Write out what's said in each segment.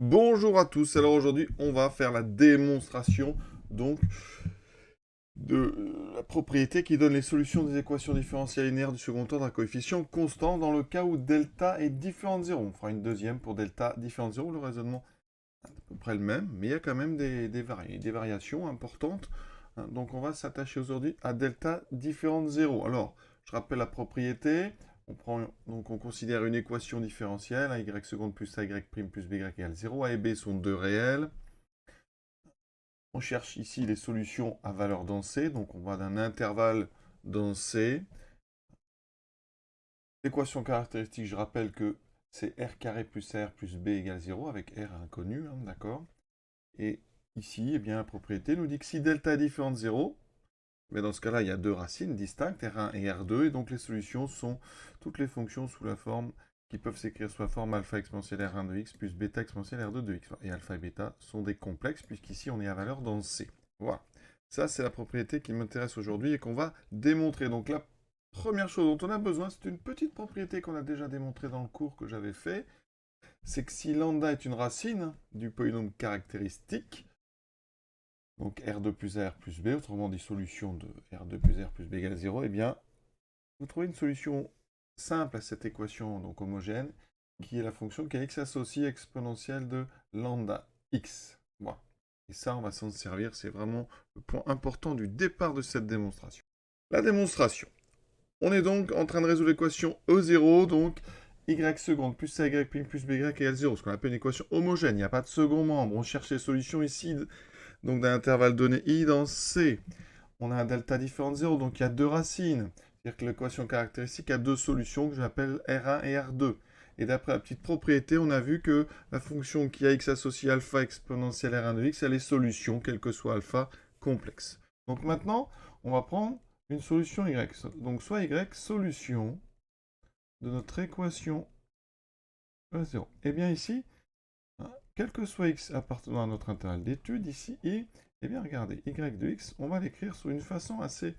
Bonjour à tous, alors aujourd'hui on va faire la démonstration donc de la propriété qui donne les solutions des équations différentielles linéaires du second ordre d'un coefficient constant dans le cas où delta est différent de 0. On fera une deuxième pour delta différent de 0, le raisonnement est à peu près le même, mais il y a quand même des variations importantes. Donc on va s'attacher aujourd'hui à delta différent de 0. Alors, je rappelle la propriété. Donc on considère une équation différentielle, a y seconde plus a y prime plus b y égale 0. A et b sont deux réels. On cherche ici les solutions à valeur dans C, donc on va d'un intervalle dans C. L'équation caractéristique, je rappelle que c'est r carré plus r plus b égale 0, avec r inconnu, d'accord. Et ici, eh bien, la propriété nous dit que si delta est différent de 0, mais dans ce cas-là, il y a deux racines distinctes, R1 et R2, et donc les solutions sont toutes les fonctions sous la forme qui peuvent s'écrire sous la forme alpha exponentielle R1 de x plus bêta exponentielle R2 de x. Et alpha et bêta sont des complexes, puisqu'ici on est à valeur dans C. Voilà. Ça, c'est la propriété qui m'intéresse aujourd'hui et qu'on va démontrer. Donc la première chose dont on a besoin, c'est une petite propriété qu'on a déjà démontrée dans le cours que j'avais fait, c'est que si lambda est une racine du polynôme caractéristique, donc R2 plus R plus B, autrement dit solution de R2 plus R plus B égale 0, eh bien, vous trouvez une solution simple à cette équation donc homogène, qui est la fonction qui a x associée exponentielle de lambda x. Voilà. Et ça, on va s'en servir, c'est vraiment le point important du départ de cette démonstration. La démonstration. On est donc en train de résoudre l'équation E0, donc y seconde plus ay prime plus by égale 0, ce qu'on appelle une équation homogène, il n'y a pas de second membre. On cherche les solutions ici donc d'un intervalle donné i dans C. On a un delta différent de 0, donc il y a deux racines. C'est-à-dire que l'équation caractéristique a deux solutions que j'appelle R1 et R2. Et d'après la petite propriété, on a vu que la fonction qui a x associée alpha exponentielle R1 de x, elle est solution, quel que soit alpha, complexe. Donc maintenant, on va prendre une solution y. Donc soit y, solution de notre équation E0. Et bien ici, quel que soit x appartenant à notre intervalle d'étude, ici, i, eh bien regardez, y de x, on va l'écrire sous une façon assez...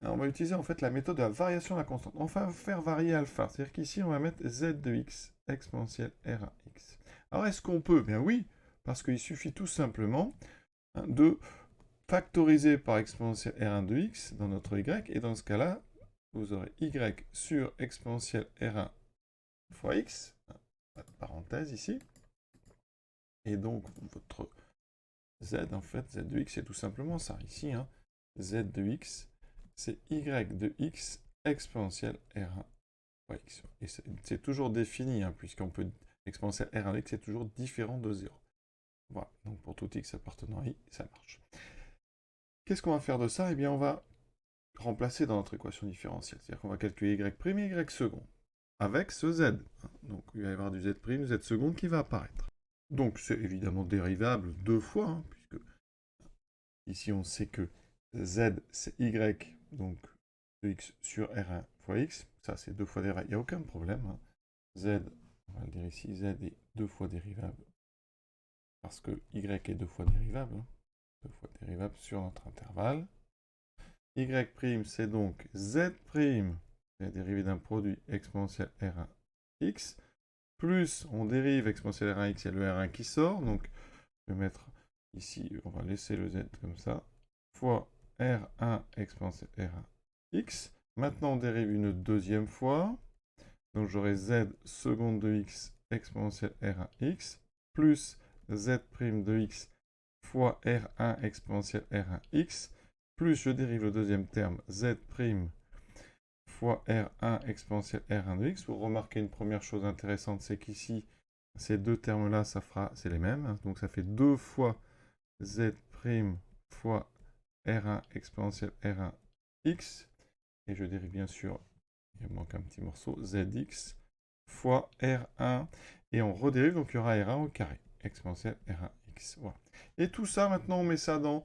Alors, on va utiliser en fait la méthode de la variation de la constante. On va faire varier alpha, c'est-à-dire qu'ici on va mettre z de x exponentielle r1x. Alors est-ce qu'on peut? Bien oui, parce qu'il suffit tout simplement de factoriser par exponentielle r1 de x dans notre y, et dans ce cas-là, vous aurez y sur exponentielle r1 fois x, pas de parenthèse ici, et donc votre z, en fait, z de x, c'est tout simplement ça, ici, z de x, c'est y de x exponentielle r1 fois x. Et c'est toujours défini, puisqu'on peut, exponentielle r1 de x est toujours différent de 0. Voilà, donc pour tout x appartenant à i, ça marche. Qu'est-ce qu'on va faire de ça? Eh bien, on va remplacer dans notre équation différentielle, c'est-à-dire qu'on va calculer y prime et y second, avec ce z. Donc il va y avoir du z prime, z seconde qui va apparaître. Donc c'est évidemment dérivable deux fois, puisque ici on sait que z c'est y, donc de x sur r1 fois x, ça c'est deux fois dérivable, il n'y a aucun problème. Z, on va le dire ici, z est deux fois dérivable, parce que y est deux fois dérivable, deux fois dérivable sur notre intervalle. Y' c'est donc z', la dérivée d'un produit exponentiel R1 x, plus on dérive exponentielle R1 x, il y a le R1 qui sort, donc je vais mettre ici, on va laisser le z comme ça, fois R1 exponentielle R1 x. Maintenant on dérive une deuxième fois, donc j'aurai z seconde de x exponentielle R1 x, plus z' de x fois R1 exponentielle R1 x, plus je dérive le deuxième terme, z' fois R1 exponentielle R1 de x. Vous remarquez une première chose intéressante, c'est qu'ici, ces deux termes-là, c'est les mêmes. Donc ça fait 2 fois z' fois R1 exponentielle R1 x. Et je dérive bien sûr, il me manque un petit morceau, zx fois R1. Et on redérive, donc il y aura R1 au carré, exponentielle R1 x. Voilà. Et tout ça, maintenant, on met ça dans...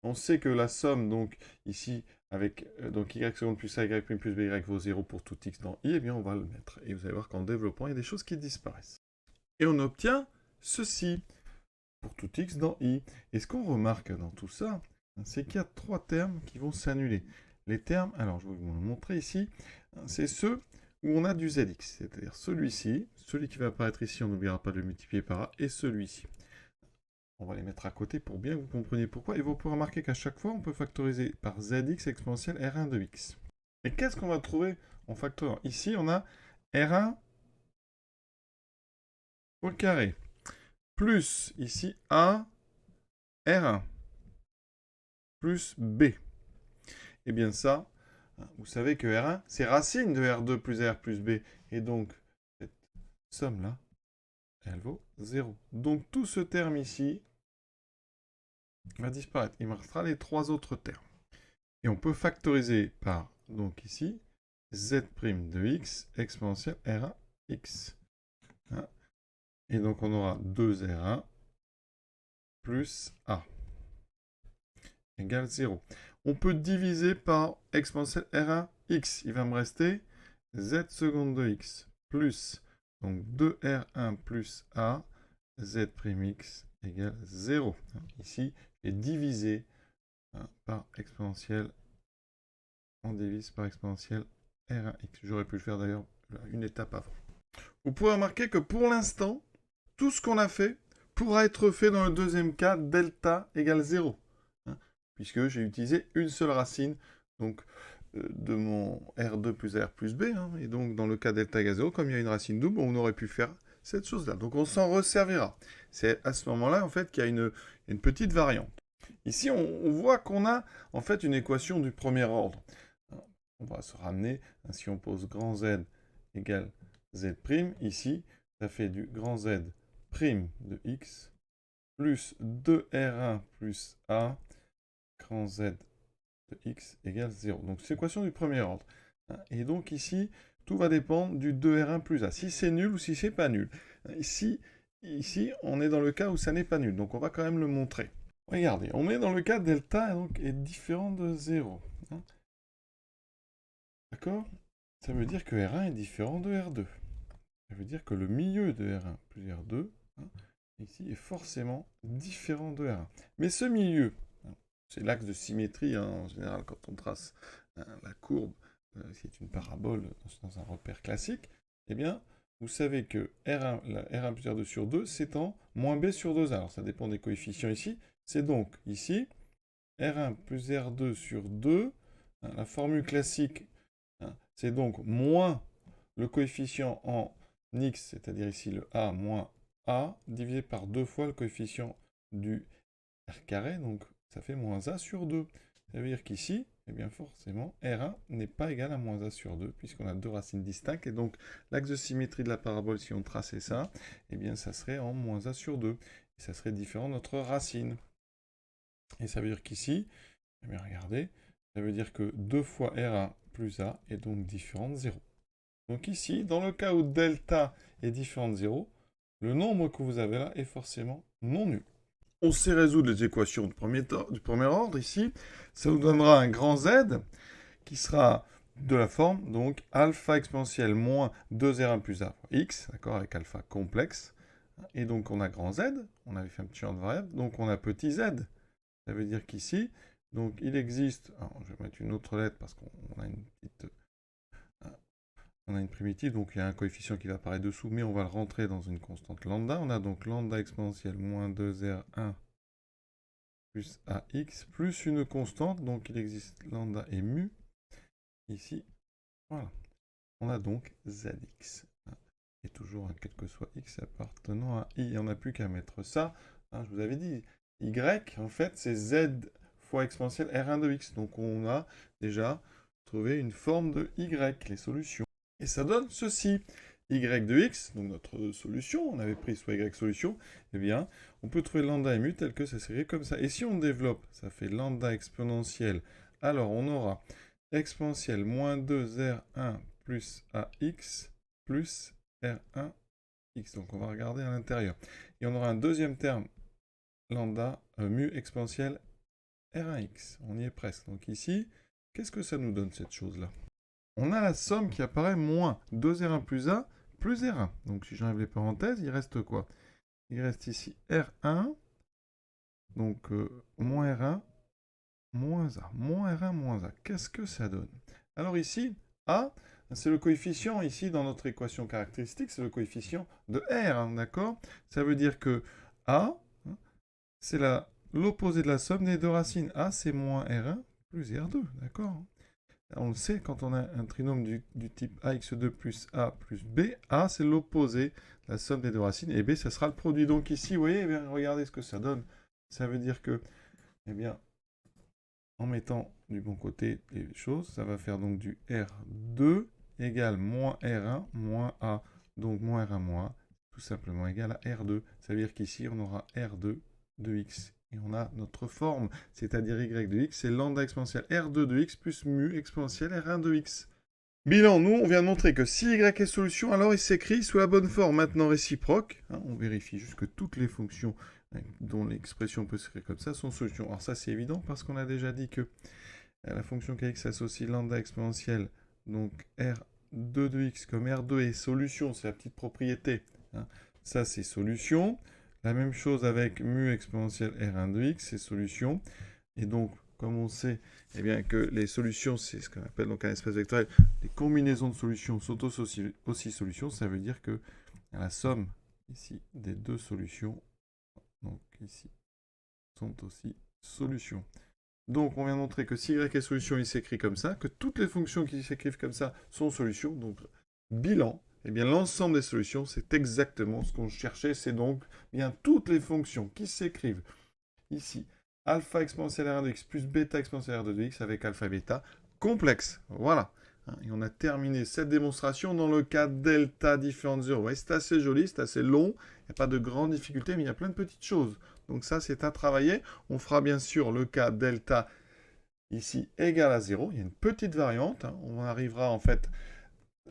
On sait que la somme, donc, ici, avec donc y seconde plus a, y prime plus by vaut 0 pour tout x dans i, eh bien, on va le mettre. Et vous allez voir qu'en développant, il y a des choses qui disparaissent. Et on obtient ceci pour tout x dans i. Et ce qu'on remarque dans tout ça, c'est qu'il y a trois termes qui vont s'annuler. Les termes, alors je vais vous le montrer ici, c'est ceux où on a du zx, c'est-à-dire celui-ci, celui qui va apparaître ici, on n'oubliera pas de le multiplier par a, et celui-ci. On va les mettre à côté pour bien que vous compreniez pourquoi, et vous pourrez remarquer qu'à chaque fois, on peut factoriser par zx exponentielle R1 de x. Et qu'est-ce qu'on va trouver en factorant? Ici, on a R1 au carré, plus ici A R1, plus B. Et bien ça, vous savez que R1, c'est racine de R2 plus R plus B. Et donc, cette somme-là, elle vaut 0. Donc tout ce terme ici va disparaître. Il me restera les trois autres termes. Et on peut factoriser par, donc ici, z' de x exponentielle R1 x. Et donc on aura 2R1 plus A égale 0. On peut diviser par exponentielle R1 x. Il va me rester z seconde de x plus donc 2R1 plus A z'x égale 0. Ici, j'ai divisé par exponentielle. On divise par exponentielle R1x. J'aurais pu le faire d'ailleurs une étape avant. Vous pouvez remarquer que pour l'instant, tout ce qu'on a fait pourra être fait dans le deuxième cas, delta égale 0. Puisque j'ai utilisé une seule racine donc, de mon R2 plus R plus B. Et donc, dans le cas delta égale 0, comme il y a une racine double, on aurait pu faire cette chose-là. Donc, on s'en resservira. C'est à ce moment-là, en fait, qu'il y a une petite variante. Ici, on voit qu'on a, en fait, une équation du premier ordre. On va se ramener, si on pose grand Z égale Z', ici, ça fait du grand Z' de x plus 2R1 plus A grand Z de x égale 0. Donc, c'est l'équation du premier ordre. Et donc, ici, tout va dépendre du 2R1 plus A. Si c'est nul ou si c'est pas nul. Ici, on est dans le cas où ça n'est pas nul. Donc, on va quand même le montrer. Regardez, on est dans le cas delta donc, est différent de 0. D'accord? Ça veut dire que R1 est différent de R2. Ça veut dire que le milieu de R1 plus R2, ici, est forcément différent de R1. Mais ce milieu, c'est l'axe de symétrie, en général, quand on trace la courbe, c'est une parabole dans un repère classique, eh bien, vous savez que R1 plus R2 sur 2 s'étend moins B sur 2A. Alors, ça dépend des coefficients ici. C'est donc, ici, R1 plus R2 sur 2, la formule classique, c'est donc moins le coefficient en x, c'est-à-dire ici le a moins a, divisé par 2 fois le coefficient du r carré, donc ça fait moins a sur 2. Ça veut dire qu'ici, eh bien forcément, R1 n'est pas égal à moins a sur 2, puisqu'on a deux racines distinctes, et donc l'axe de symétrie de la parabole, si on traçait ça, eh bien ça serait en moins a sur 2, et ça serait différent de notre racine. Et ça veut dire qu'ici, eh bien regardez, ça veut dire que 2 fois R1 plus A est donc différent de 0. Donc ici, dans le cas où delta est différent de 0, le nombre que vous avez là est forcément non nul. On sait résoudre les équations du premier ordre ici. Ça nous donnera un grand Z qui sera de la forme, donc alpha exponentielle moins 2R1 plus A fois x, d'accord, avec alpha complexe. Et donc on a grand Z, on avait fait un petit champ de variable, donc on a petit z. Ça veut dire qu'ici, donc il existe, alors je vais mettre une autre lettre parce qu'on a une petite... On a une primitive, donc il y a un coefficient qui va apparaître dessous, mais on va le rentrer dans une constante lambda. On a donc lambda exponentielle moins 2R1 plus AX, plus une constante, donc il existe lambda et mu. Ici, voilà. On a donc ZX. Et toujours, quel que soit X appartenant à I. Et on n'a plus qu'à mettre ça. Je vous avais dit, Y, en fait, c'est Z fois exponentielle R1 de X. Donc on a déjà trouvé une forme de Y, les solutions. Et ça donne ceci. Y de x, donc notre solution, on avait pris soit y solution, eh bien, on peut trouver lambda et mu tel que ça serait comme ça. Et si on développe, ça fait lambda exponentielle, alors on aura exponentielle moins 2R1 plus AX plus R1X. Donc on va regarder à l'intérieur. Et on aura un deuxième terme, lambda mu exponentielle R1X. On y est presque. Donc ici, qu'est-ce que ça nous donne cette chose-là? On a la somme qui apparaît moins 2R1 plus A plus R1. Donc si j'enlève les parenthèses, il reste quoi? Il reste ici R1, donc moins R1, moins A. Moins R1, moins A. Qu'est-ce que ça donne? Alors ici, A, C'est le coefficient ici dans notre équation caractéristique, c'est le coefficient de R, hein, d'accord? Ça veut dire que A, hein, c'est l'opposé de la somme des deux racines. A, c'est moins R1 plus R2, d'accord? On le sait, quand on a un trinôme du type AX2 plus A plus B, A, c'est l'opposé de la somme des deux racines, et B, ça sera le produit. Donc ici, vous voyez, eh bien, regardez ce que ça donne. Ça veut dire que, eh bien, en mettant du bon côté les choses, ça va faire donc du R2 égale moins R1 moins A. Donc moins R1 moins A, tout simplement égal à R2. Ça veut dire qu'ici, on aura R2 de X. Et on a notre forme, c'est-à-dire Y de X, c'est lambda exponentielle R2 de X plus mu exponentielle R1 de X. Bilan, nous, on vient de montrer que si Y est solution, alors il s'écrit sous la bonne forme, maintenant réciproque. Hein, on vérifie juste que toutes les fonctions dont l'expression peut s'écrire comme ça sont solutions. Alors ça, c'est évident parce qu'on a déjà dit que la fonction kx s'associe lambda exponentielle, donc R2 de x comme R2 est solution, c'est la petite propriété. Hein. Ça, c'est solution. La même chose avec mu exponentielle R1 de x, c'est solution. Et donc, comme on sait eh bien, que les solutions, c'est ce qu'on appelle donc un espace vectoriel, les combinaisons de solutions sont aussi solutions, ça veut dire que la somme ici des deux solutions, donc ici, sont aussi solutions. Donc, on vient de montrer que si Y est solution, il s'écrit comme ça, que toutes les fonctions qui s'écrivent comme ça sont solutions. Donc, bilan, eh bien, l'ensemble des solutions, c'est exactement ce qu'on cherchait. C'est donc bien toutes les fonctions qui s'écrivent ici. Alpha exponentielle R1 de x plus bêta exponentielle R2 de x avec alpha et bêta complexe. Voilà. Et on a terminé cette démonstration dans le cas delta différent de 0. Ouais, c'est assez joli, c'est assez long. Il n'y a pas de grandes difficultés, mais il y a plein de petites choses. Donc ça, c'est à travailler. On fera bien sûr le cas delta ici égal à 0. Il y a une petite variante. On arrivera en fait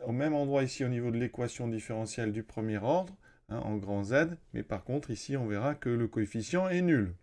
au même endroit ici au niveau de l'équation différentielle du premier ordre, en grand Z. Mais par contre, ici, on verra que le coefficient est nul.